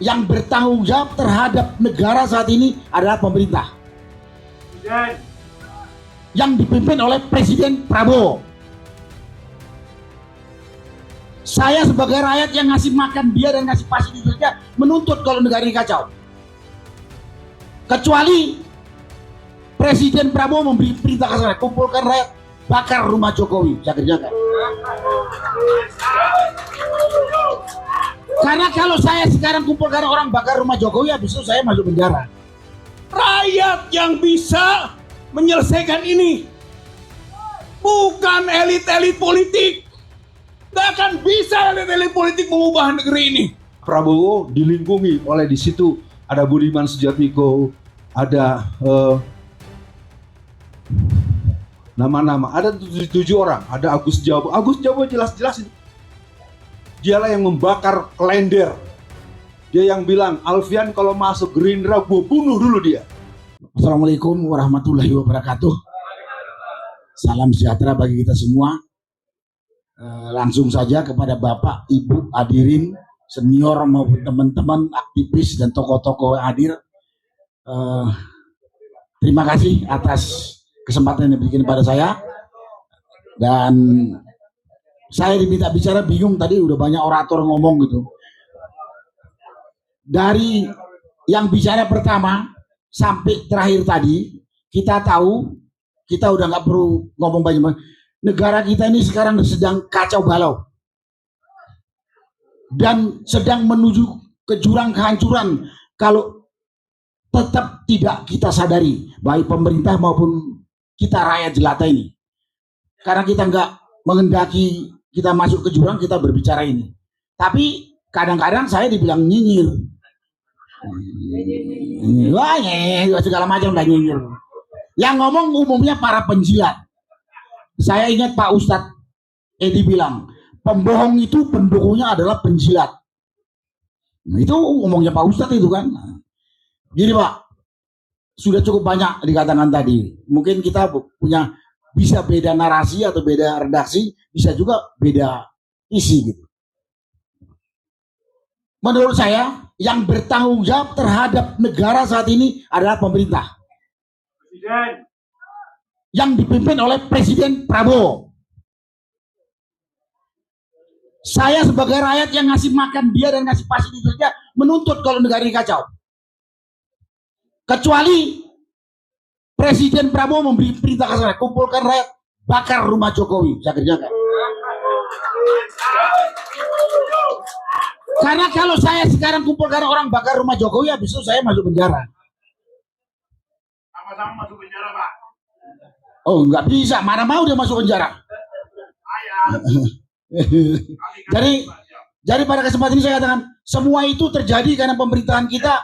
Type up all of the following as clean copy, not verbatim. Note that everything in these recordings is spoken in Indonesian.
yang bertanggung jawab terhadap negara saat ini adalah pemerintah yang dipimpin oleh Presiden Prabowo. Saya sebagai rakyat yang ngasih makan dia dan ngasih fasilitasnya menuntut kalau negara ini kacau. Kecuali Presiden Prabowo memberi perintah ke saya, kumpulkan rakyat, bakar rumah Jokowi. Saya kerjakan. Karena kalau saya sekarang kumpulkan orang bakar rumah Jokowi, habis itu saya masuk penjara. Rakyat yang bisa menyelesaikan ini, bukan elit-elit politik. Gak akan bisa elit-elit politik mengubah negeri ini. Prabowo dilingkungi oleh di situ ada Budiman Sujatmiko, ada nama-nama, ada 7 orang, ada Agus Jabo. Agus Jabo jelas-jelas ini. Dialah yang membakar Klender. Dia yang bilang, Alfian kalau masuk Gerindra gue bunuh dulu dia. Assalamualaikum warahmatullahi wabarakatuh. Salam sejahtera bagi kita semua. Langsung saja kepada Bapak, Ibu, hadirin, senior maupun teman-teman aktivis dan tokoh-tokoh yang hadir. Terima kasih atas kesempatan yang diberikan pada saya. Dan saya diminta bicara bingung, tadi udah banyak orator ngomong gitu. Dari yang bicara pertama sampai terakhir tadi, kita tahu, kita udah nggak perlu ngomong banyak-banyak. Negara kita ini sekarang sedang kacau balau dan sedang menuju ke jurang kehancuran kalau tetap tidak kita sadari, baik pemerintah maupun kita rakyat jelata ini. Karena kita nggak mengendaki kita masuk ke jurang, kita berbicara ini. Tapi kadang-kadang saya dibilang nyinyir. Wah, segala macam udah nyinyir. Yang ngomong umumnya para penjilat. Saya ingat Pak Ustadz Edi bilang, pembohong itu pendukungnya adalah penjilat. Nah, itu ngomongnya Pak Ustadz itu kan. Gini Pak, sudah cukup banyak dikatakan tadi. Mungkin kita punya bisa beda narasi atau beda redaksi, bisa juga beda isi gitu. Menurut saya, yang bertanggung jawab terhadap negara saat ini adalah pemerintah. Presiden. Yang dipimpin oleh Presiden Prabowo. Saya sebagai rakyat yang ngasih makan dia dan ngasih fasilitasnya menuntut kalau negara ini kacau. Kecuali Presiden Prabowo memberi perintah ke saya, kumpulkan rakyat, bakar rumah Jokowi. Saya kerjakan. Karena kalau saya sekarang kumpulkan orang bakar rumah Jokowi, habis itu saya masuk penjara. Sama-sama masuk penjara, Pak. Oh, nggak bisa, mana mau dia masuk penjara. Jadi pada kesempatan ini saya katakan, semua itu terjadi karena pemerintahan kita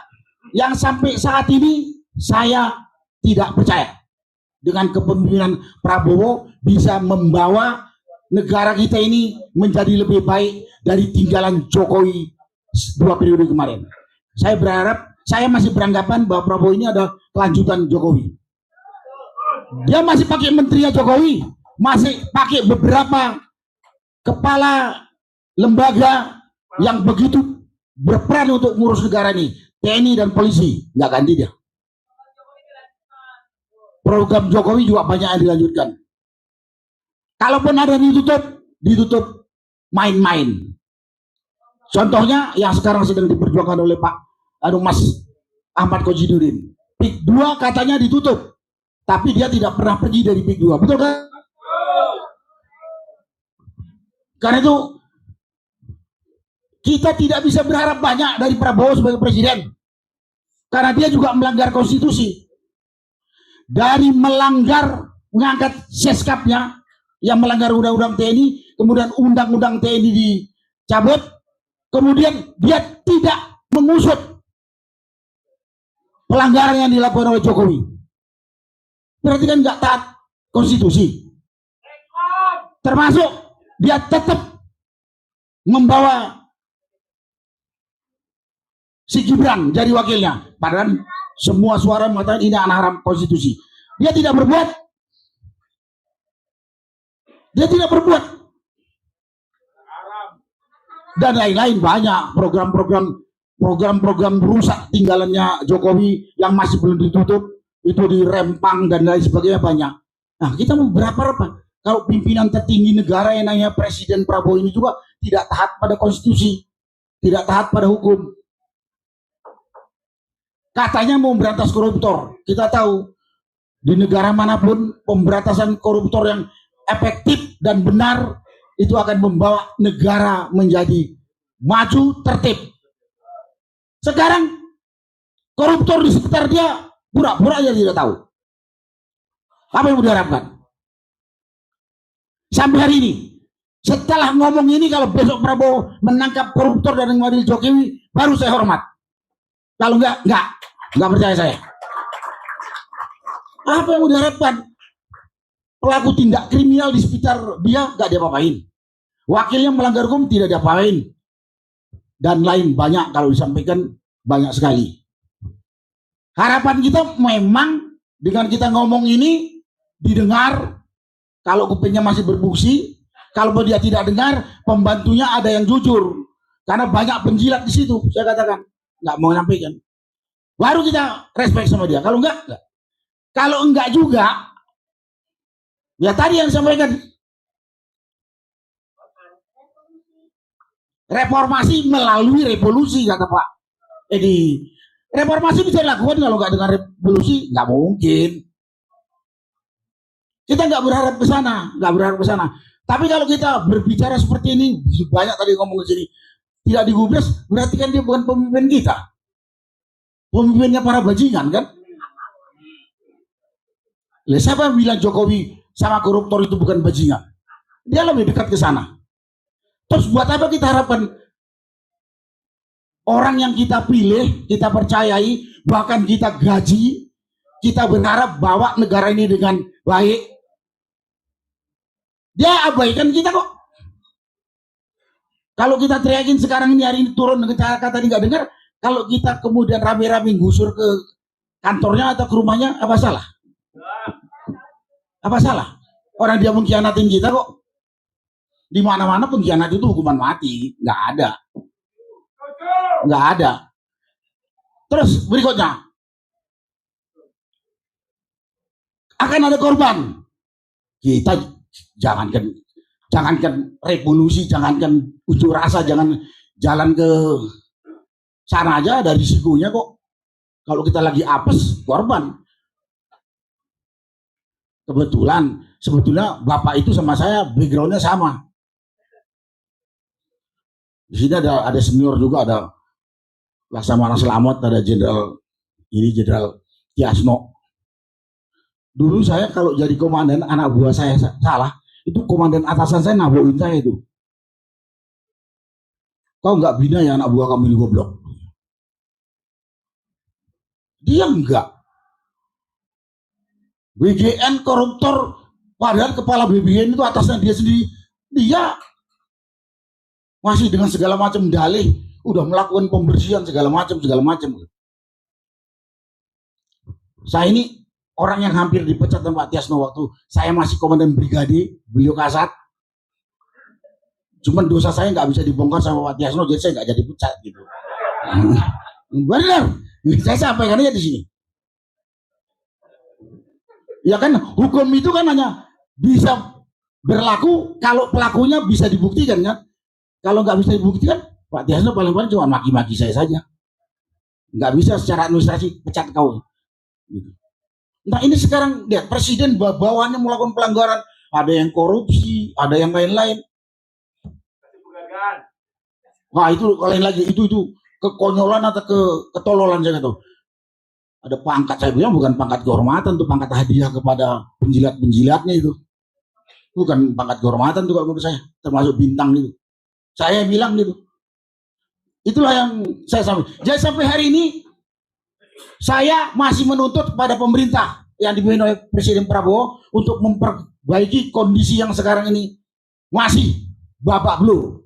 yang sampai saat ini saya tidak percaya dengan kepemimpinan Prabowo bisa membawa negara kita ini menjadi lebih baik dari tinggalan Jokowi 2 periode kemarin. Saya berharap, saya masih beranggapan bahwa Prabowo ini adalah kelanjutan Jokowi. Dia masih pakai menterinya Jokowi, masih pakai beberapa kepala lembaga yang begitu berperan untuk ngurus negara ini, TNI dan polisi, nggak ganti dia. Program Jokowi juga banyak yang dilanjutkan. Kalaupun ada ditutup main-main. Contohnya yang sekarang sedang diperjuangkan oleh Mas Ahmad Khojidudin. PIK 2 katanya ditutup. Tapi dia tidak pernah pergi dari PIK 2, betul kan? Karena itu kita tidak bisa berharap banyak dari Prabowo sebagai presiden. Karena dia juga melanggar konstitusi. Dari mengangkat seskapnya yang melanggar undang-undang TNI, kemudian undang-undang TNI dicabut, kemudian dia tidak mengusut pelanggaran yang dilakukan oleh Jokowi. Berarti kan nggak taat konstitusi. Termasuk dia tetap membawa si Gibran jadi wakilnya. Padahal semua suara mengatakan ini anak haram konstitusi. Dia tidak berbuat. Dan lain-lain banyak program-program program-program rusak tinggalannya Jokowi yang masih belum ditutup, itu di Rempang dan lain sebagainya banyak. Nah, kita mau berapa kalau pimpinan tertinggi negara yang namanya Presiden Prabowo ini juga tidak taat pada konstitusi, tidak taat pada hukum. Katanya mau memberantas koruptor. Kita tahu di negara manapun pemberantasan koruptor yang efektif dan benar itu akan membawa negara menjadi maju, tertib. Sekarang koruptor di sekitar dia pura-pura aja tidak tahu. Apa yang mau diharapkan? Sampai hari ini, setelah ngomong ini, kalau besok Prabowo menangkap koruptor dan mengadili Jokowi, baru saya hormat. Kalau enggak percaya saya. Apa yang mau diharapkan? Pelaku tindak kriminal di sekitar dia nggak diapa-apain. Wakilnya melanggar hukum tidak diapa-apain. Dan lain banyak, kalau disampaikan banyak sekali. Harapan kita memang dengan kita ngomong ini didengar. Kalau kupingnya masih berfungsi, kalau dia tidak dengar, pembantunya ada yang jujur. Karena banyak penjilat di situ, saya katakan. Nggak mau nyampaikan. Baru kita respect sama dia. Kalau enggak. Kalau enggak juga, ya tadi yang disampaikan. Reformasi melalui revolusi, kata Pak Edi. Reformasi bisa dilakukan kalau nggak dengan revolusi, nggak mungkin. Kita nggak berharap ke sana, Tapi kalau kita berbicara seperti ini, banyak tadi ngomong di sini, tidak digubris, berarti kan dia bukan pemimpin kita. Pemimpinnya para bajingan kan? Siapa yang bilang Jokowi sama koruptor itu bukan bajingan? Dia lebih dekat ke sana. Terus buat apa kita harapkan orang yang kita pilih, kita percayai, bahkan kita gaji, kita berharap bawa negara ini dengan baik? Dia abaikan kita kok. Kalau kita teriakin sekarang ini, hari ini turun dengan cara kata nggak dengar, kalau kita kemudian rame-rame gusur ke kantornya atau ke rumahnya, apa salah? Apa salah? Orang dia mengkhianatin kita kok. Di mana-mana pengkhianat itu hukuman mati, nggak ada. Terus berikutnya, akan ada korban. Kita jangankan revolusi, jangankan unjuk rasa, jangan jalan ke sana aja ada risikonya kok. Kalau kita lagi apes, korban. Sebetulnya bapak itu sama saya backgroundnya sama. Di sini ada senior juga, ada Laksamana Selamat, ada Jenderal Tiasno. Dulu saya kalau jadi komandan, anak buah saya salah, itu komandan atasan saya nabokin saya itu. Kau nggak bina ya anak buah kamu ini goblok? Dia enggak. BGN koruptor, padahal kepala BBN itu atasnya dia sendiri. Dia masih dengan segala macam dalih, udah melakukan pembersihan segala macam. Saya ini orang yang hampir dipecat sama Pak Tiasno waktu saya masih komandan brigade, beliau kasat. Cuman dosa saya nggak bisa dibongkar sama Pak Tiasno, jadi saya nggak jadi pecat gitu. Benar, saya sampaikan aja di sini. Ya kan, hukum itu kan hanya bisa berlaku kalau pelakunya bisa dibuktikan kan. Kalau nggak bisa dibuktikan, Pak Tiasno paling-paling cuma maki-maki saya saja. Nggak bisa secara administrasi pecat kau. Gitu. Nah ini sekarang lihat presiden bawaannya melakukan pelanggaran, ada yang korupsi, ada yang lain-lain. Wah itu lain lagi, itu kekonyolan atau ketololan saya tahu. Ada pangkat, saya bilang bukan pangkat kehormatan, itu pangkat hadiah kepada penjilat-penjilatnya itu. Bukan pangkat kehormatan tuh kalau menurut saya, termasuk bintang gitu. Saya bilang gitu. Itulah yang saya sampaikan. Jadi sampai hari ini saya masih menuntut kepada pemerintah yang dipimpin oleh Presiden Prabowo untuk memperbaiki kondisi yang sekarang ini masih babak belur.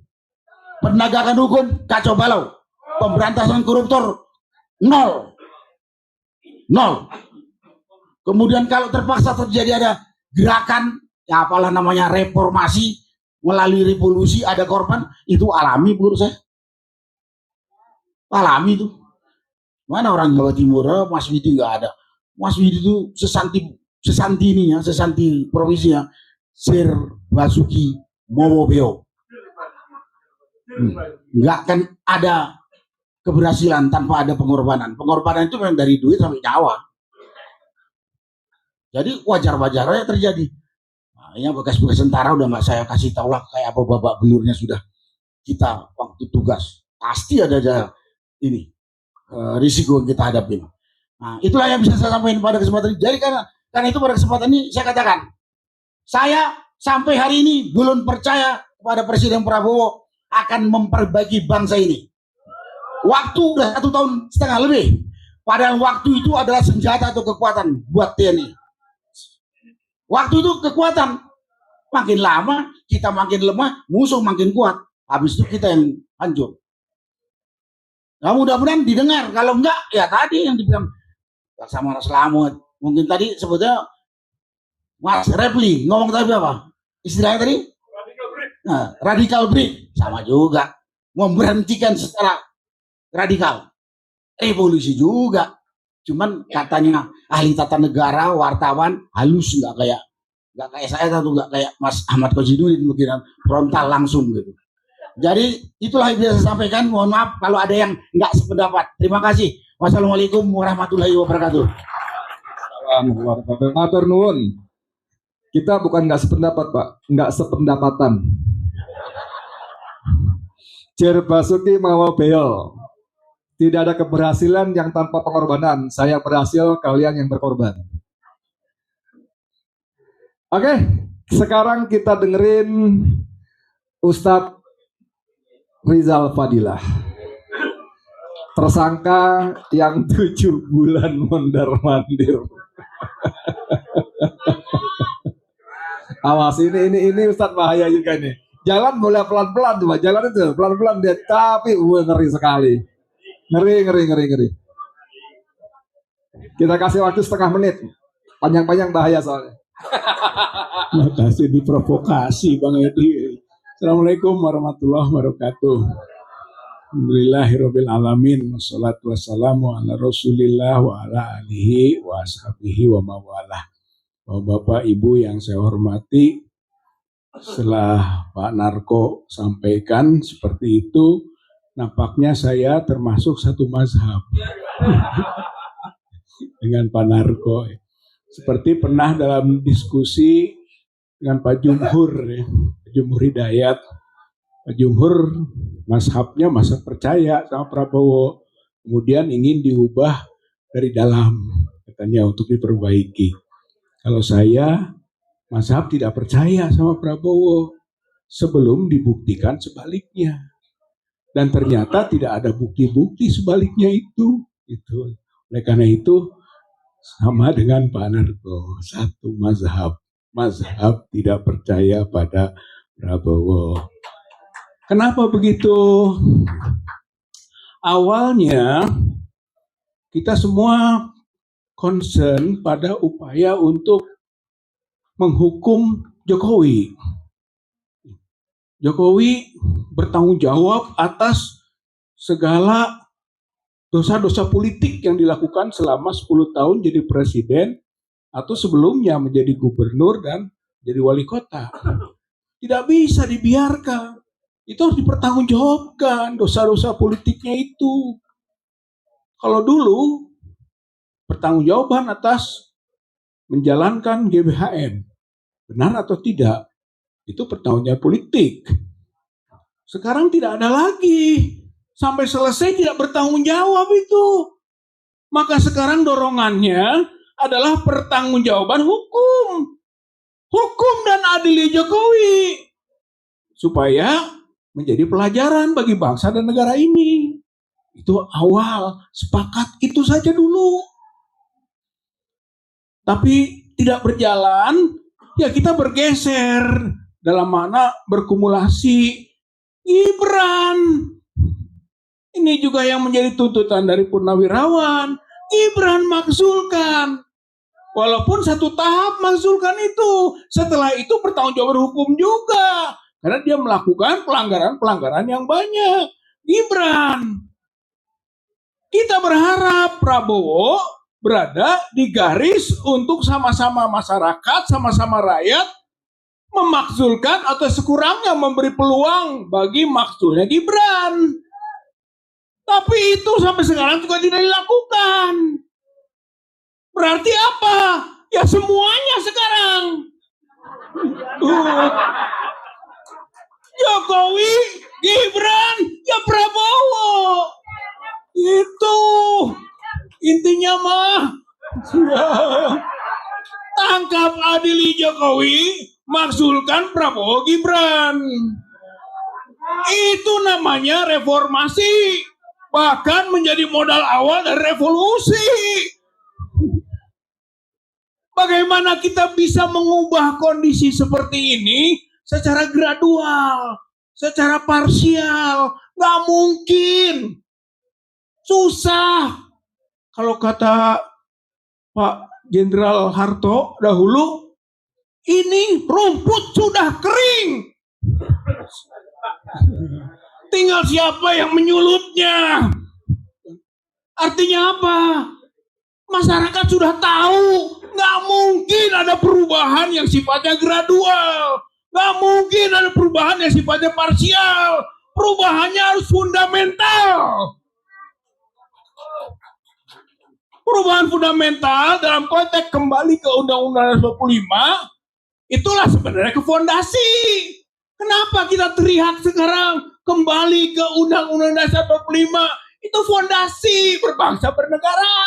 Penegakan hukum kacau balau, pemberantasan koruptor nol. Kemudian kalau terpaksa terjadi ada gerakan, ya apalah namanya reformasi melalui revolusi, ada korban, itu alami menurut saya. alami tuh. Mana orang Jawa Timur, Mas Widi nggak ada. Mas Widi itu sesanti provinsinya Sir Basuki Mowobeo. Nggak akan ada keberhasilan tanpa ada pengorbanan. Pengorbanan itu memang dari duit sampai nyawa. Jadi wajar-wajar aja terjadi. Nah, ini bekas-bekas tentara udah nggak saya kasih tahu lah kayak apa babak belurnya sudah kita waktu tugas. Pasti ada aja ini risiko yang kita hadapin. Nah, itulah yang bisa saya sampaikan pada kesempatan ini. Jadi karena itu pada kesempatan ini saya katakan, saya sampai hari ini belum percaya kepada Presiden Prabowo akan memperbaiki bangsa ini. Waktu udah 1,5 tahun lebih. Padahal waktu itu adalah senjata atau kekuatan buat TNI. Waktu itu kekuatan. Makin lama kita makin lemah, musuh makin kuat. Habis itu kita yang hancur. Nah, mudah-mudahan didengar. Kalau enggak, ya tadi yang dibilang Laksamana Selamat. Mungkin tadi sebetulnya Mas Repli ngomong tadi apa? Istilahnya tadi? Nah, radical break. Sama juga. Memberhentikan secara radikal. Revolusi juga. Cuman katanya ahli tata negara, wartawan, halus, nggak kayak saya atau nggak kayak Mas Ahmad Khojidudin mungkin frontal langsung gitu. Jadi itulah yang bisa saya sampaikan. Mohon maaf kalau ada yang nggak sependapat. Terima kasih. Wassalamualaikum warahmatullahi wabarakatuh. Matur nuwun. Kita bukan nggak sependapat, Pak, nggak sependapatan. Sir Basuki Mowobeo. Tidak ada keberhasilan yang tanpa pengorbanan. Saya berhasil, kalian yang berkorban. Oke, sekarang kita dengerin Ustadz Rizal Fadilah. Tersangka yang 7 bulan mondar-mandir. Awas, ini Ustadz bahaya juga nih. Jalan boleh pelan-pelan coba, jalan itu pelan-pelan dia, tapi ngeri sekali. Ngeri. Kita kasih waktu setengah menit. Panjang-panjang bahaya soalnya. Makasih diprovokasi Bang Edi. Assalamualaikum warahmatullahi wabarakatuh. Alhamdulillahirabbil alamin wassalatu wassalamu ala Rasulillah wa ala alihi wa ashabihi wa mawalah. Bapak Ibu yang saya hormati, setelah Pak Narko sampaikan seperti itu, nampaknya saya termasuk satu mazhab dengan Pak Narko. Seperti pernah dalam diskusi dengan Pak Jumhur, Pak Jumhur Hidayat. Pak Jumhur mazhabnya mazhab percaya sama Prabowo. Kemudian ingin diubah dari dalam, katanya untuk diperbaiki. Kalau saya mazhab tidak percaya sama Prabowo sebelum dibuktikan sebaliknya. Dan ternyata tidak ada bukti-bukti sebaliknya itu. Oleh karena itu sama dengan Pak Narko, satu mazhab tidak percaya pada Prabowo. Kenapa begitu? Awalnya kita semua concern pada upaya untuk menghukum Jokowi. Jokowi bertanggung jawab atas segala dosa-dosa politik yang dilakukan selama 10 tahun jadi presiden atau sebelumnya menjadi gubernur dan jadi wali kota. Tidak bisa dibiarkan. Itu harus dipertanggungjawabkan dosa-dosa politiknya itu. Kalau dulu pertanggungjawaban atas menjalankan GBHN, benar atau tidak, itu pertanggungjawaban politik. Sekarang tidak ada lagi. Sampai selesai tidak bertanggung jawab itu. Maka sekarang dorongannya adalah pertanggungjawaban hukum. Hukum dan adilnya Jokowi. Supaya menjadi pelajaran bagi bangsa dan negara ini. Itu awal, sepakat itu saja dulu. Tapi tidak berjalan, ya kita bergeser. Dalam mana berkumulasi Gibran. Ini juga yang menjadi tuntutan dari Purnawirawan. Gibran makzulkan. Walaupun satu tahap makzulkan itu. Setelah itu pertanggungjawaban hukum juga. Karena dia melakukan pelanggaran-pelanggaran yang banyak. Gibran. Kita berharap Prabowo berada di garis untuk sama-sama masyarakat, sama-sama rakyat memakzulkan atau sekurangnya memberi peluang bagi makzulnya Gibran. Tapi itu sampai sekarang juga tidak dilakukan. Berarti apa? Ya semuanya sekarang. Jokowi, Gibran, ya Prabowo. Itu intinya mah. Tangkap adili Jokowi, makzulkan Prabowo Gibran. Itu namanya reformasi. Bahkan menjadi modal awal dari revolusi. Bagaimana kita bisa mengubah kondisi seperti ini secara gradual, secara parsial? Nggak mungkin. Susah. Kalau kata Pak Jenderal Harto dahulu, ini rumput sudah kering. Tinggal siapa yang menyulutnya. Artinya apa? Masyarakat sudah tahu, nggak mungkin ada perubahan yang sifatnya gradual. Nggak mungkin ada perubahan yang sifatnya parsial. Perubahannya harus fundamental. Perubahan fundamental dalam konteks kembali ke Undang-Undang 45, itulah sebenarnya ke fondasi. Kenapa kita teriak sekarang kembali ke Undang-Undang Dasar 45? Itu fondasi berbangsa bernegara.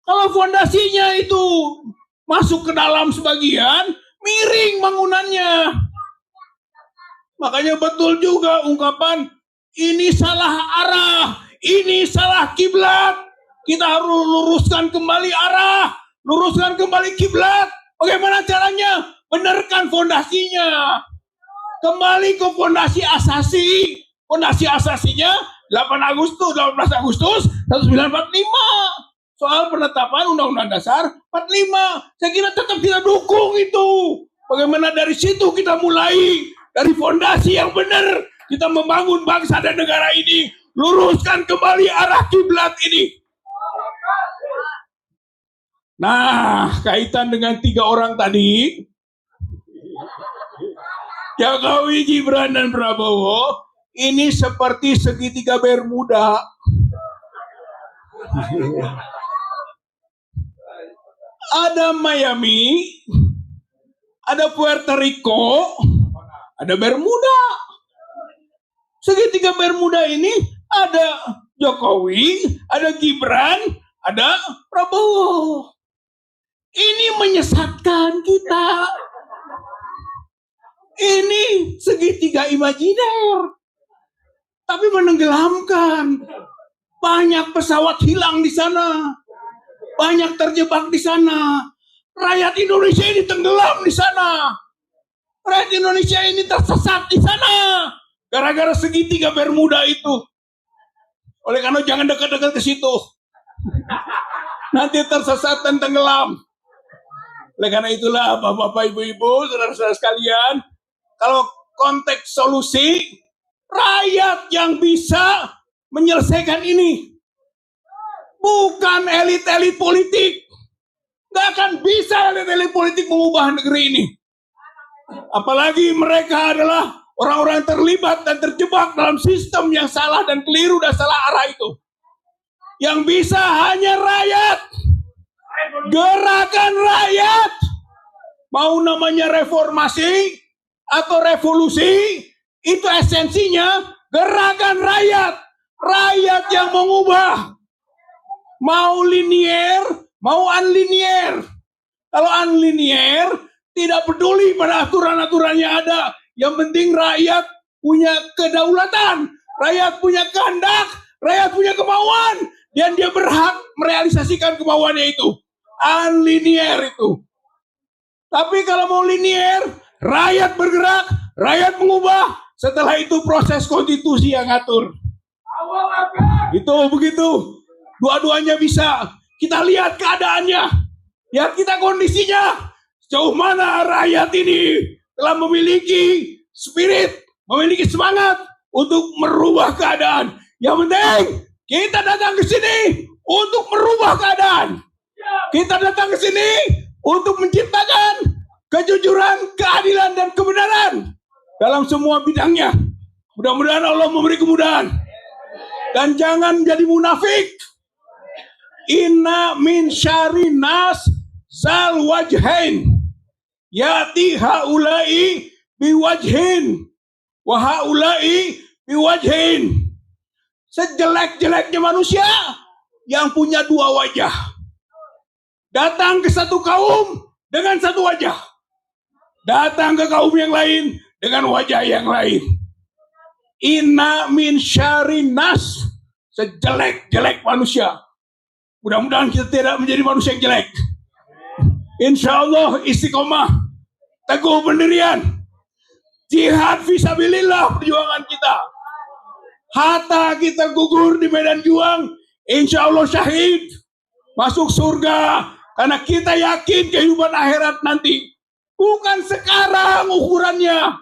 Kalau fondasinya itu masuk ke dalam sebagian, miring bangunannya. Makanya betul juga ungkapan, ini salah arah, ini salah kiblat. Kita harus luruskan kembali arah, luruskan kembali kiblat. Bagaimana caranya? Benarkan fondasinya. Kembali ke fondasi asasi. Fondasi asasinya 18 Agustus 1945. Soal penetapan Undang-Undang Dasar 45. Saya kira tetap kita dukung itu. Bagaimana dari situ kita mulai. Dari fondasi yang benar. Kita membangun bangsa dan negara ini. Luruskan kembali arah kiblat ini. Nah, kaitan dengan 3 orang tadi. Jokowi, Gibran, dan Prabowo ini seperti segitiga Bermuda. Ada Miami, ada Puerto Rico, ada Bermuda. Segitiga Bermuda ini ada Jokowi, ada Gibran, ada Prabowo. Ini menyesatkan kita. Ini segitiga imajiner, tapi menenggelamkan. Banyak pesawat hilang di sana, banyak terjebak di sana. Rakyat Indonesia ini tenggelam di sana. Rakyat Indonesia ini tersesat di sana, gara-gara segitiga Bermuda itu. Oleh karena jangan dekat-dekat ke situ, nanti tersesat dan tenggelam. Oleh karena itulah, bapak-bapak, ibu-ibu, saudara-saudara sekalian, kalau konteks solusi, rakyat yang bisa menyelesaikan ini. Bukan elit-elit politik. Nggak akan bisa elit-elit politik mengubah negeri ini. Apalagi mereka adalah orang-orang yang terlibat dan terjebak dalam sistem yang salah dan keliru dan salah arah itu. Yang bisa hanya rakyat. Gerakan rakyat. Mau namanya reformasi atau revolusi, itu esensinya gerakan rakyat. Rakyat yang mengubah. Mau linier, mau unlinier. Kalau unlinier, tidak peduli pada aturan-aturan yang ada. Yang penting rakyat punya kedaulatan. Rakyat punya kehendak. Rakyat punya kemauan. Dan dia berhak merealisasikan kemauannya itu. Unlinier itu. Tapi kalau mau linier, rakyat bergerak, rakyat mengubah. Setelah itu proses konstitusi yang ngatur. Itu begitu. Dua-duanya bisa. Kita lihat keadaannya. Lihat kita kondisinya. Sejauh mana rakyat ini telah memiliki spirit, memiliki semangat untuk merubah keadaan. Yang penting Kita datang ke sini untuk merubah keadaan. Kita datang ke sini untuk menciptakan kejujuran, keadilan, dan kebenaran dalam semua bidangnya. Mudah-mudahan Allah memberi kemudahan. Dan jangan jadi munafik. Inna min syari nas zal wajhain. Yati haulai biwajhin. Wa haulai biwajhin. Sejelek-jeleknya manusia yang punya dua wajah. Datang ke satu kaum dengan satu wajah. Datang ke kaum yang lain dengan wajah yang lain. Inna min syari nas. Sejelek-jelek manusia. Mudah-mudahan kita tidak menjadi manusia yang jelek. Insya Allah istiqomah. Teguh pendirian. Jihad fisabilillah perjuangan kita. Hatta kita gugur di medan juang. Insya Allah syahid. Masuk surga. Karena kita yakin kehidupan akhirat nanti. Bukan sekarang ukurannya.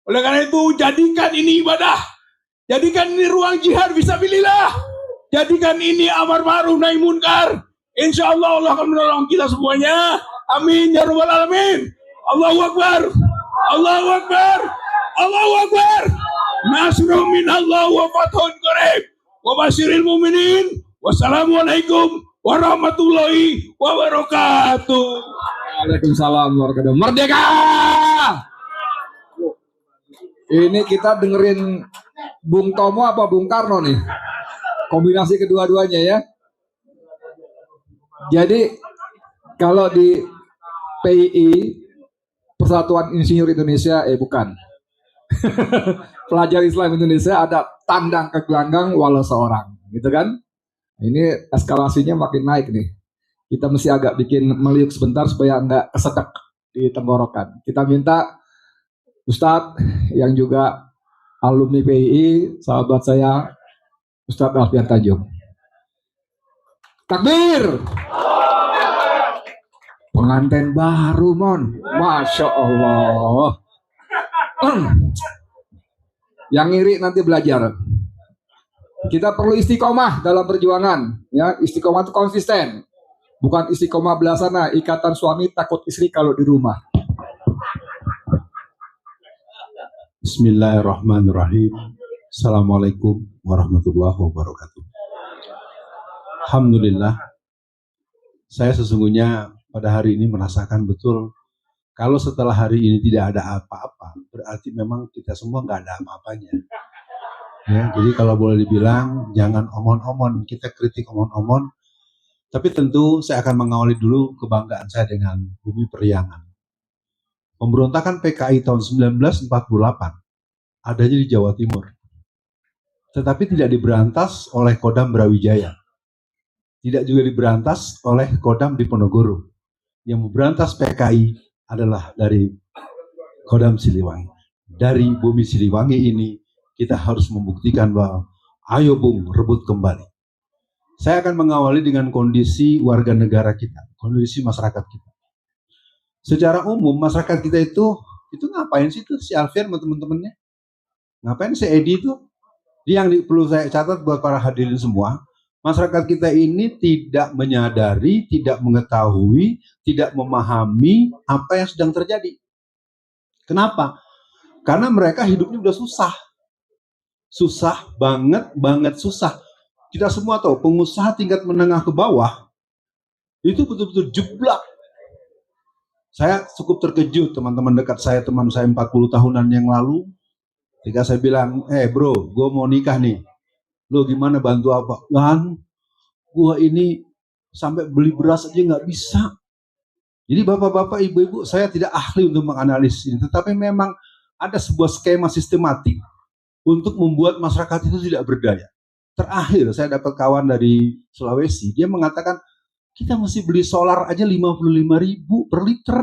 Oleh karena itu jadikan ini ibadah. Jadikan ini ruang jihad fisabilillah. Jadikan ini amar ma'ruf nahi munkar. Insya Allah Allah akan menolong kita semuanya. Amin ya rabbal alamin. Allahu Akbar. Allahu Akbar. Allahu Akbar. Nasrun minallah wa fathun qarib. Wa basyiril mu'minin. Wassalamualaikum warahmatullahi wabarakatuh. Waalaikumsalam warahmatullahi wabarakatuh. Merdeka! Ini kita dengerin Bung Tomo apa Bung Karno nih? Kombinasi kedua-duanya ya. Jadi kalau di PII Persatuan Insinyur Indonesia, bukan. Pelajar Islam Indonesia ada tandang ke gelanggang walau seorang, gitu kan? Ini eskalasinya makin naik nih. Kita mesti agak bikin meliuk sebentar supaya nggak kesedek di tenggorokan. Kita minta Ustadz yang juga alumni PII, sahabat saya, Ustadz Alfian Tanjung. Takbir! Pengantin baru, Mon. Masya Allah. Yang ngiri nanti belajar. Kita perlu istiqomah dalam perjuangan. Ya, istiqomah itu konsisten. Bukan istiqomah belasana, ikatan suami takut istri kalau di rumah. Bismillahirrahmanirrahim. Assalamualaikum warahmatullahi wabarakatuh. Alhamdulillah, saya sesungguhnya pada hari ini merasakan betul kalau setelah hari ini tidak ada apa-apa, berarti memang kita semua nggak ada apa-apanya. Ya, jadi kalau boleh dibilang jangan omon-omon, kita kritik omon-omon, tapi tentu saya akan mengawali dulu kebanggaan saya dengan Bumi Periangan. Pemberontakan PKI tahun 1948 adanya di Jawa Timur, tetapi tidak diberantas oleh Kodam Brawijaya, tidak juga diberantas oleh Kodam Diponegoro. Yang memberantas PKI adalah dari Kodam Siliwangi. Dari Bumi Siliwangi ini kita harus membuktikan bahwa ayo Bung, rebut kembali. Saya akan mengawali dengan kondisi warga negara kita, kondisi masyarakat kita. Secara umum masyarakat kita itu ngapain sih tuh si Alfian sama teman-temannya? Ngapain si Edi itu? Yang perlu saya catat buat para hadirin semua, masyarakat kita ini tidak menyadari, tidak mengetahui, tidak memahami apa yang sedang terjadi. Kenapa? Karena mereka hidupnya udah susah. Susah banget susah. Kita semua tahu pengusaha tingkat menengah ke bawah itu betul-betul jeblak. Saya cukup terkejut teman-teman dekat saya, teman saya 40 tahunan yang lalu, ketika saya bilang, bro, gue mau nikah nih. Lo gimana, bantu apa? Kan, gue ini sampai beli beras aja nggak bisa. Jadi bapak-bapak, ibu-ibu, saya tidak ahli untuk menganalisis ini, tetapi memang ada sebuah skema sistematik untuk membuat masyarakat itu tidak berdaya. Terakhir saya dapat kawan dari Sulawesi, dia mengatakan kita mesti beli solar aja 55.000 per liter.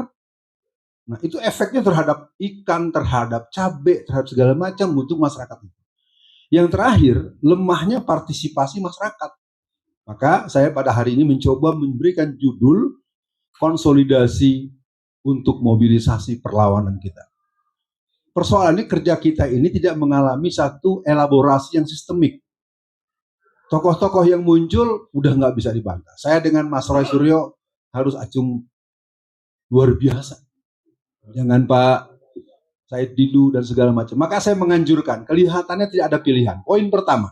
Nah itu efeknya terhadap ikan, terhadap cabai, terhadap segala macam untuk masyarakat itu. Yang terakhir, lemahnya partisipasi masyarakat. Maka saya pada hari ini mencoba memberikan judul konsolidasi untuk mobilisasi perlawanan kita. Persoalannya kerja kita ini tidak mengalami satu elaborasi yang sistemik. tokoh-tokoh yang muncul udah nggak bisa dibantah. Saya dengan Mas Roy Suryo harus acung luar biasa. Jangan Pak Said Didu dan segala macam. Maka saya menganjurkan, kelihatannya tidak ada pilihan. Poin pertama,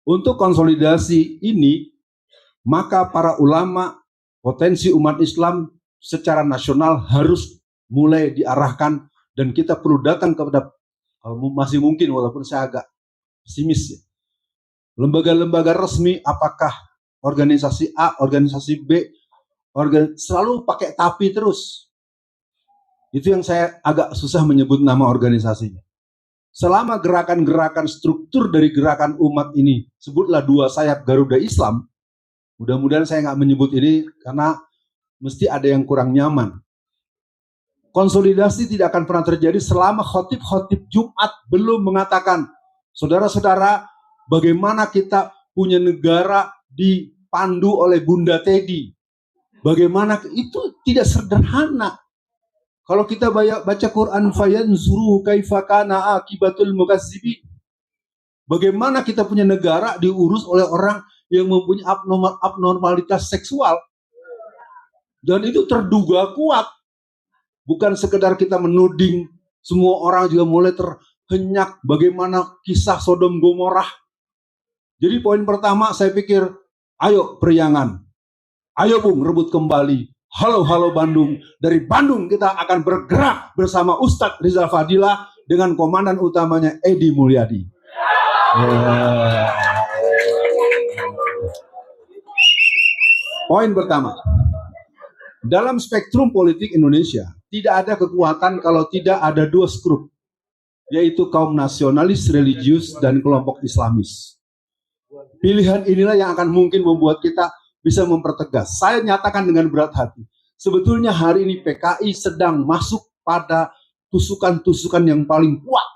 untuk konsolidasi ini, maka para ulama, potensi umat Islam secara nasional harus mulai diarahkan, dan kita perlu datang kepada, masih mungkin walaupun saya agak pesimis ya, lembaga-lembaga resmi, apakah organisasi A, organisasi B, selalu pakai tapi terus. Itu yang saya agak susah menyebut nama organisasinya. Selama gerakan-gerakan struktur dari gerakan umat ini, sebutlah dua sayap Garuda Islam, mudah-mudahan saya nggak menyebut ini karena mesti ada yang kurang nyaman. Konsolidasi tidak akan pernah terjadi selama khotib-khotib Jumat belum mengatakan, saudara-saudara, bagaimana kita punya negara dipandu oleh Bunda Teddy. Bagaimana, itu tidak sederhana. Kalau kita baca Quran, fayanzuru kaifa kana akibatul mukazzibin. Bagaimana kita punya negara diurus oleh orang yang mempunyai abnormalitas seksual. Dan itu terduga kuat. Bukan sekedar kita menuding, semua orang juga mulai terhenyak bagaimana kisah Sodom Gomorrah. Jadi poin pertama saya pikir, ayo Priangan, ayo Bung rebut kembali. Halo halo Bandung, dari Bandung kita akan bergerak bersama Ustadz Rizal Fadila dengan komandan utamanya Edi Mulyadi. Poin pertama, dalam spektrum politik Indonesia tidak ada kekuatan kalau tidak ada dua skrup, yaitu kaum nasionalis, religius, dan kelompok Islamis. Pilihan inilah yang akan mungkin membuat kita bisa mempertegas. Saya nyatakan dengan berat hati, sebetulnya hari ini PKI sedang masuk pada tusukan-tusukan yang paling kuat.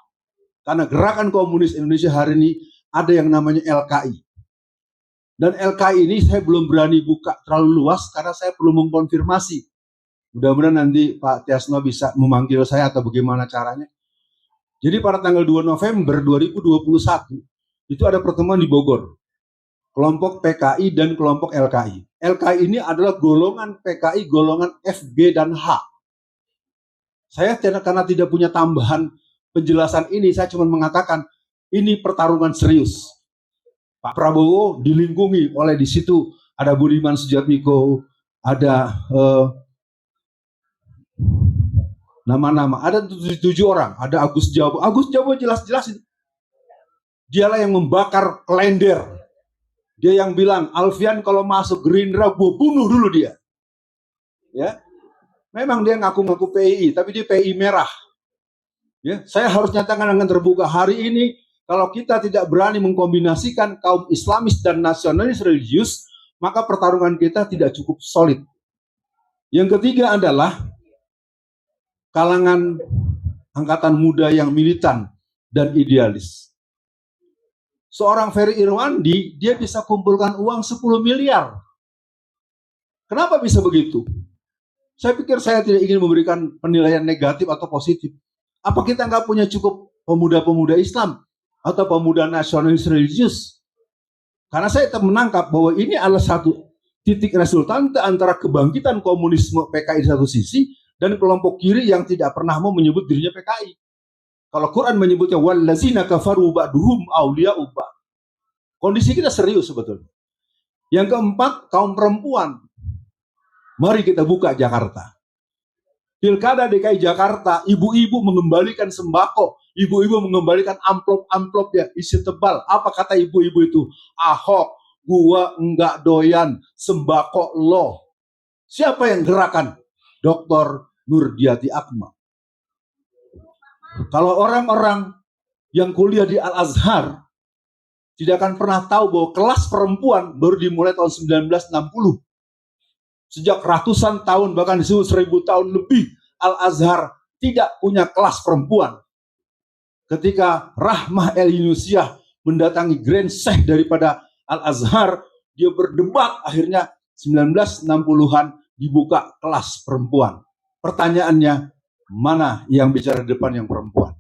Karena gerakan komunis Indonesia hari ini ada yang namanya LKI. Dan LKI ini saya belum berani buka terlalu luas karena saya perlu mengkonfirmasi. Mudah-mudahan nanti Pak Tiasno bisa memanggil saya atau bagaimana caranya. Jadi pada tanggal 2 November 2021 itu ada pertemuan di Bogor. Kelompok PKI dan kelompok LKI. LKI ini adalah golongan PKI, golongan F, G, dan H. Saya karena tidak punya tambahan penjelasan ini, saya cuma mengatakan ini pertarungan serius. Pak Prabowo dilingkungi oleh di situ ada Budiman Sujatmiko, ada nama-nama, ada 7 orang, ada Agus Jabo. Agus Jabo jelas-jelas itu. Dialah yang membakar kalender. Dia yang bilang, Alfian kalau masuk Gerindra, gue bunuh dulu dia. Ya, memang dia ngaku-ngaku PII, tapi dia PII merah. Ya, saya harus nyatakan dengan terbuka hari ini, kalau kita tidak berani mengkombinasikan kaum Islamis dan nasionalis religius, maka pertarungan kita tidak cukup solid. Yang ketiga adalah kalangan angkatan muda yang militan dan idealis. Seorang Ferry Irwandi, dia bisa kumpulkan uang 10 miliar. Kenapa bisa begitu? Saya pikir saya tidak ingin memberikan penilaian negatif atau positif. Apa kita nggak punya cukup pemuda-pemuda Islam atau pemuda nasionalis religius? Karena saya tetap menangkap bahwa ini adalah satu titik resultante antara kebangkitan komunisme PKI di satu sisi dan kelompok kiri yang tidak pernah mau menyebut dirinya PKI. Kalau Quran menyebutnya wallazina kafaru ba'duhum awliya'u ba'd. Kondisi kita serius sebetulnya. Yang keempat, kaum perempuan. Mari kita buka Jakarta. Pilkada DKI Jakarta, ibu-ibu mengembalikan sembako, ibu-ibu mengembalikan amplop-amplop ya isi tebal. Apa kata ibu-ibu itu? Ahok, gua enggak doyan sembako lo. Siapa yang gerakan? Dr. Nurdiati Akmal. Kalau orang-orang yang kuliah di Al-Azhar tidak akan pernah tahu bahwa kelas perempuan baru dimulai tahun 1960. Sejak ratusan tahun, bahkan disebut 1000 tahun lebih, Al-Azhar tidak punya kelas perempuan. Ketika Rahmah El Yunusiah mendatangi Grand Sheikh daripada Al-Azhar, dia berdebat, akhirnya 1960-an dibuka kelas perempuan. Pertanyaannya, mana yang bicara di depan yang perempuan?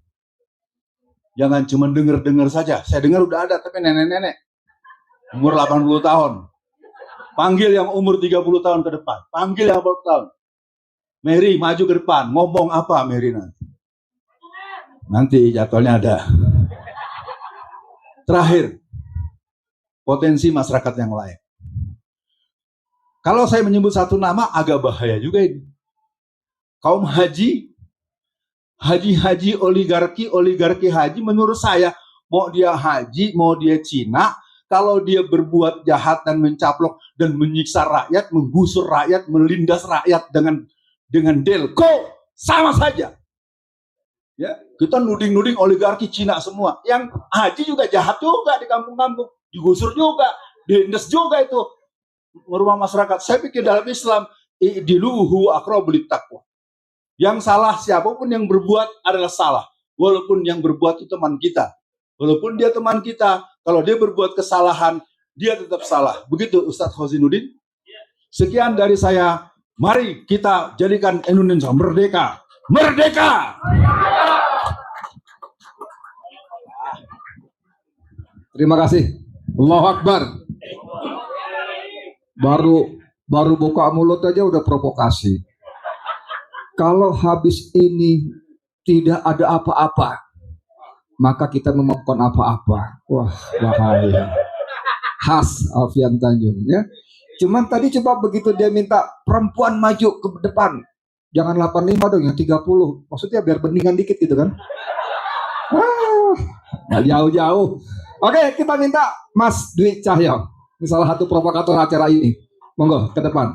Jangan cuma dengar-dengar saja. Saya dengar udah ada, tapi nenek-nenek. umur 80 tahun. Panggil yang umur 30 tahun ke depan. Panggil yang 40 tahun. Mary maju ke depan. Ngomong apa Mary nanti? Nanti jadwalnya ada. Terakhir, potensi masyarakat yang lain. Kalau saya menyebut satu nama agak bahaya juga ini. Kaum haji, haji oligarki haji, menurut saya mau dia haji, mau dia Cina, kalau dia berbuat jahat dan mencaplok dan menyiksa rakyat, menggusur rakyat, melindas rakyat dengan delko, sama saja. Ya, kita nuding-nuding oligarki Cina semua. Yang haji juga jahat juga di kampung-kampung, digusur juga, dilindas juga itu rumah masyarakat. Saya pikir dalam Islam diluhu aqrabul taqwa. Yang salah siapapun yang berbuat adalah salah, walaupun yang berbuat itu teman kita. Walaupun dia teman kita, kalau dia berbuat kesalahan, dia tetap salah. Begitu Ustadz Khozinuddin. Sekian dari saya. Mari kita jadikan Indonesia merdeka. Merdeka! Terima kasih. Allahu Akbar. Baru buka mulut aja udah provokasi. Kalau habis ini tidak ada apa-apa, maka kita memohon apa-apa. Wah, bahaya. Khas Alfian Tanjung ya. Cuman tadi coba begitu dia minta perempuan maju ke depan. Jangan 85 dong, yang 30. Maksudnya biar beningan dikit gitu kan. Nggak jauh-jauh. Oke, kita minta Mas Dwi Cahyo. Ini salah satu provokator acara ini. Monggo ke depan.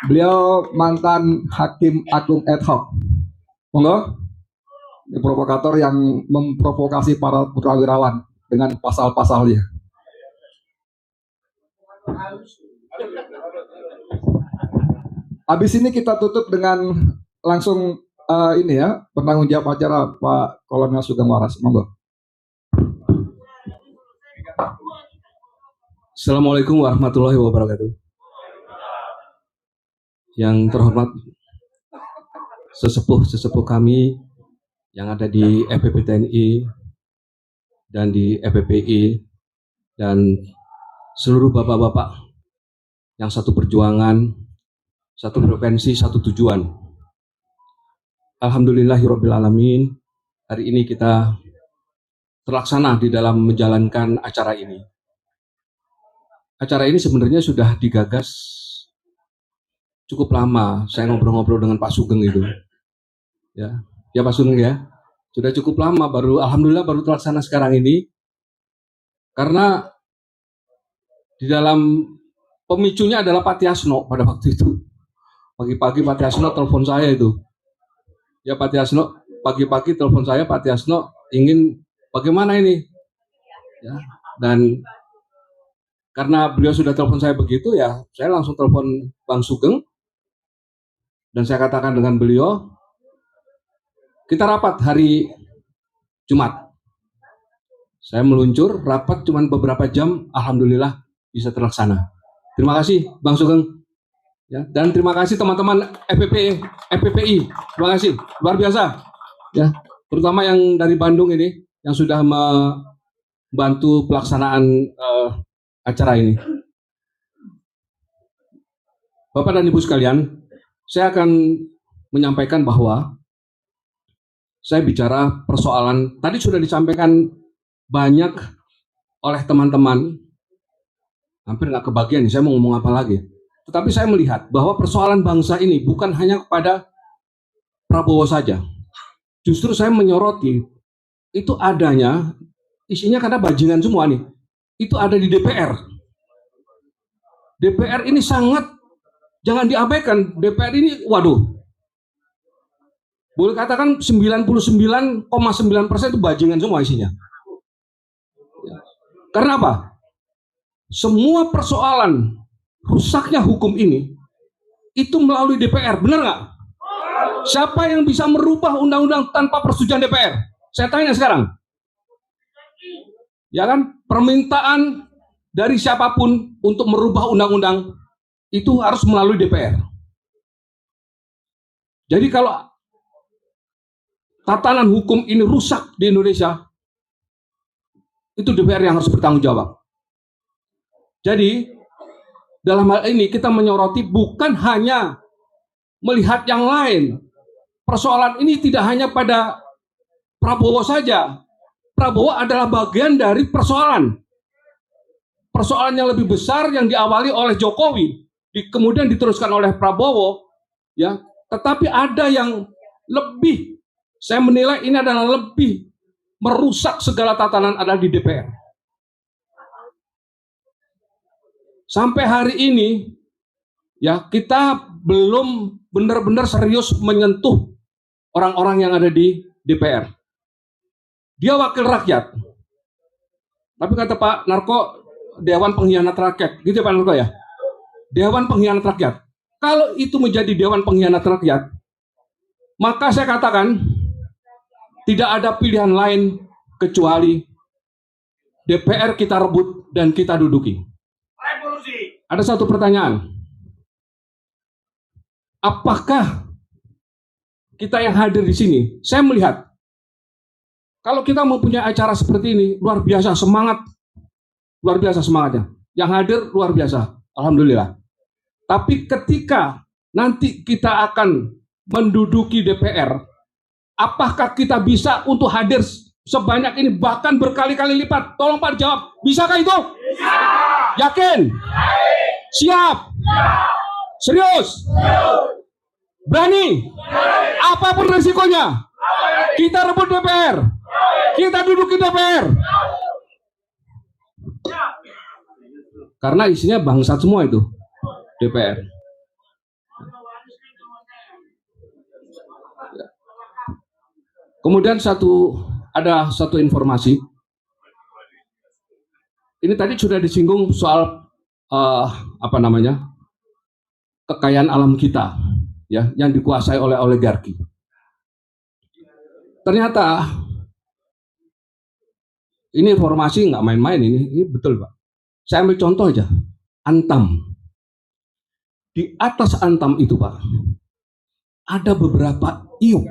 Beliau mantan Hakim Agung ad hoc. Monggo. Ini provokator yang memprovokasi para purnawirawan dengan pasal-pasalnya. Habis ini kita tutup dengan langsung ini ya, penanggung jawab acara Pak Kolonel Sugeng Waras. Monggo. Assalamualaikum warahmatullahi wabarakatuh. Yang terhormat sesepuh kami yang ada di FPP TNI dan di FPPI dan seluruh bapak-bapak yang satu perjuangan, satu frekuensi, satu tujuan. Alhamdulillahirrabbilalamin, hari ini kita terlaksana di dalam menjalankan acara ini. Acara ini sebenarnya sudah digagas cukup lama. Saya ngobrol-ngobrol dengan Pak Sugeng itu. Ya Pak Sugeng ya. Sudah cukup lama, alhamdulillah baru terlaksana sekarang ini. Karena di dalam pemicunya adalah Pak Tiasno pada waktu itu. Pagi-pagi Pak Tiasno telepon saya itu. Ya Pak Tiasno, pagi-pagi telepon saya Pak Tiasno ingin bagaimana ini? Ya, dan karena beliau sudah telepon saya begitu ya, saya langsung telepon Bang Sugeng dan saya katakan dengan beliau, kita rapat hari Jumat. Saya meluncur, rapat cuma beberapa jam, alhamdulillah bisa terlaksana. Terima kasih Bang Sugeng. Ya, dan terima kasih teman-teman FPPI. Terima kasih, luar biasa. Ya, terutama yang dari Bandung ini yang sudah membantu pelaksanaan acara ini. Bapak dan Ibu sekalian, saya akan menyampaikan bahwa saya bicara persoalan, tadi sudah disampaikan banyak oleh teman-teman, hampir nggak kebagian nih, saya mau ngomong apa lagi. Tetapi saya melihat bahwa persoalan bangsa ini bukan hanya kepada Prabowo saja. Justru saya menyoroti, itu adanya, isinya karena bajingan semua nih, itu ada di DPR. DPR ini sangat, jangan diabaikan, DPR ini, waduh, boleh katakan 99,9% itu bajingan semua isinya. Karena apa? Semua persoalan rusaknya hukum ini itu melalui DPR, benar nggak? Siapa yang bisa merubah undang-undang tanpa persetujuan DPR? Saya tanya sekarang. Ya kan, permintaan dari siapapun untuk merubah undang-undang itu harus melalui DPR. Jadi kalau tatanan hukum ini rusak di Indonesia, itu DPR yang harus bertanggung jawab. Jadi dalam hal ini kita menyoroti bukan hanya melihat yang lain. Persoalan ini tidak hanya pada Prabowo saja. Prabowo adalah bagian dari persoalan. Persoalan yang lebih besar yang diawali oleh Jokowi, kemudian diteruskan oleh Prabowo, ya. Tetapi ada yang lebih, saya menilai ini adalah lebih merusak segala tatanan ada di DPR. Sampai hari ini, ya, kita belum benar-benar serius menyentuh orang-orang yang ada di DPR. Dia wakil rakyat. Tapi kata Pak Narko, Dewan Pengkhianat Rakyat. Gitu ya Pak Narko ya? Dewan Pengkhianat Rakyat. Kalau itu menjadi Dewan Pengkhianat Rakyat, maka saya katakan tidak ada pilihan lain kecuali DPR kita rebut dan kita duduki. Ada satu pertanyaan. Apakah kita yang hadir di sini, saya melihat kalau kita mempunyai acara seperti ini, luar biasa semangat, luar biasa semangatnya. Yang hadir luar biasa, alhamdulillah. Tapi ketika nanti kita akan menduduki DPR, apakah kita bisa untuk hadir sebanyak ini, bahkan berkali-kali lipat? Tolong Pak jawab, bisakah itu? Bisa. Yakin? Siap? Serius? Berani? Apapun resikonya, kita rebut DPR, kita duduki DPR. Karena isinya bangsat semua itu DPR. Kemudian ada satu informasi. Ini tadi sudah disinggung soal kekayaan alam kita, ya, yang dikuasai oleh oligarki. Ternyata ini informasi nggak main-main, ini betul Pak. Saya ambil contoh aja, Antam. Di atas Antam itu Pak, ada beberapa IUP,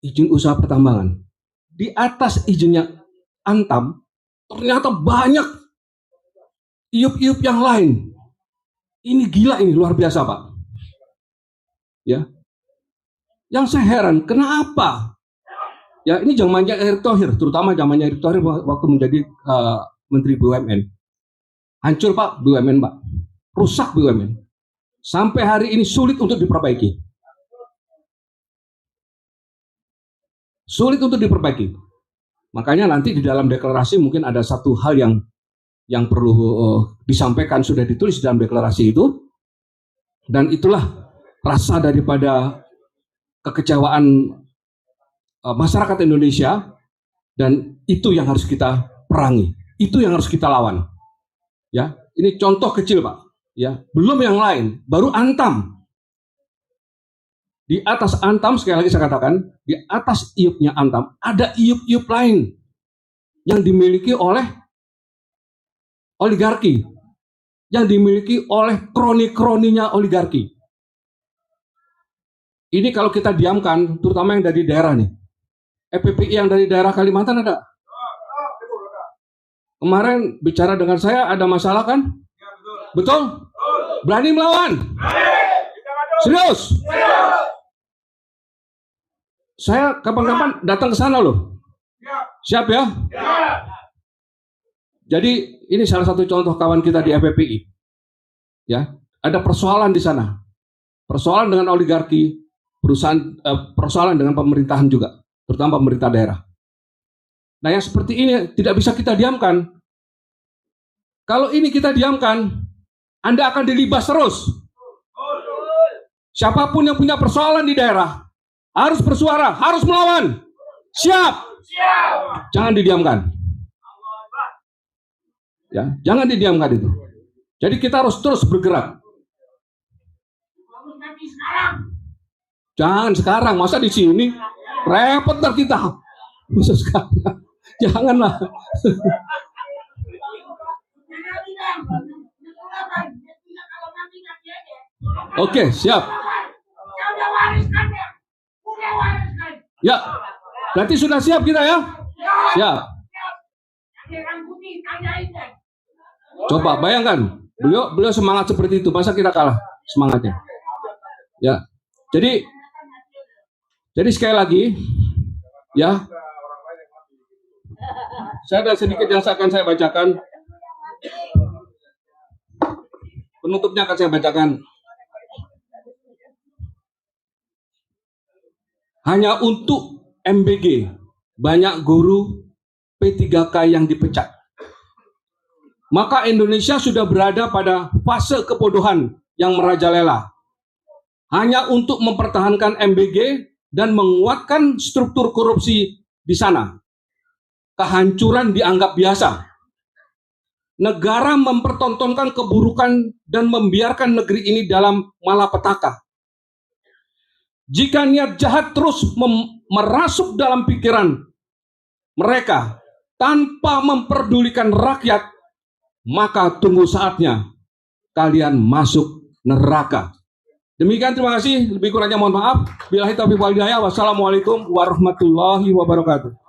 izin usaha pertambangan. Di atas izinnya Antam, ternyata banyak IUP-IUP yang lain. Ini gila, ini luar biasa Pak. Ya, yang saya heran, kenapa? Ya, ini zamannya Erick Thohir, terutama zamannya Erick Thohir waktu menjadi Menteri BUMN. Hancur Pak BUMN Pak, rusak BUMN. Sampai hari ini sulit untuk diperbaiki. Sulit untuk diperbaiki. Makanya nanti di dalam deklarasi mungkin ada satu hal yang perlu disampaikan, sudah ditulis dalam deklarasi itu. Dan itulah rasa daripada kekecewaan masyarakat Indonesia, dan itu yang harus kita perangi, itu yang harus kita lawan. Ya, ini contoh kecil Pak. Ya, belum yang lain, baru Antam. Di atas Antam, sekali lagi saya katakan, di atas IUP-nya Antam ada IUP-IUP lain yang dimiliki oleh oligarki, yang dimiliki oleh kroni-kroninya oligarki. Ini kalau kita diamkan, terutama yang dari daerah nih, FPPI yang dari daerah Kalimantan ada. Kemarin bicara dengan saya, ada masalah kan? Betul? Berani melawan? Serius? Saya kapan-kapan datang ke sana loh. Siap ya? Jadi ini salah satu contoh kawan kita di FPPI. Ya, ada persoalan di sana. Persoalan dengan oligarki, persoalan dengan pemerintahan juga, terutama pemerintah daerah. Nah, yang seperti ini tidak bisa kita diamkan. Kalau ini kita diamkan, Anda akan dilibas terus. Siapapun yang punya persoalan di daerah harus bersuara, harus melawan. Siap? Jangan didiamkan. Ya, jangan didiamkan itu. Jadi kita harus terus bergerak. Jangan sekarang, masa di sini repot ntar kita. Masa sekarang, janganlah. Oke, siap. Ya, berarti sudah siap kita ya? Siap. Coba bayangkan, beliau semangat seperti itu, masa kita kalah semangatnya? Ya, jadi sekali lagi, ya, saya ada sedikit yang akan saya bacakan. Penutupnya akan saya bacakan. Hanya untuk MBG, banyak guru P3K yang dipecat. Maka Indonesia sudah berada pada fase kebodohan yang merajalela. Hanya untuk mempertahankan MBG dan menguatkan struktur korupsi di sana. Kehancuran dianggap biasa. Negara mempertontonkan keburukan dan membiarkan negeri ini dalam malapetaka. Jika niat jahat terus merasuk dalam pikiran mereka tanpa memperdulikan rakyat, maka tunggu saatnya kalian masuk neraka. Demikian, terima kasih. Lebih kurangnya mohon maaf. Billahi taufiq wal hidayah. Wassalamualaikum warahmatullahi wabarakatuh.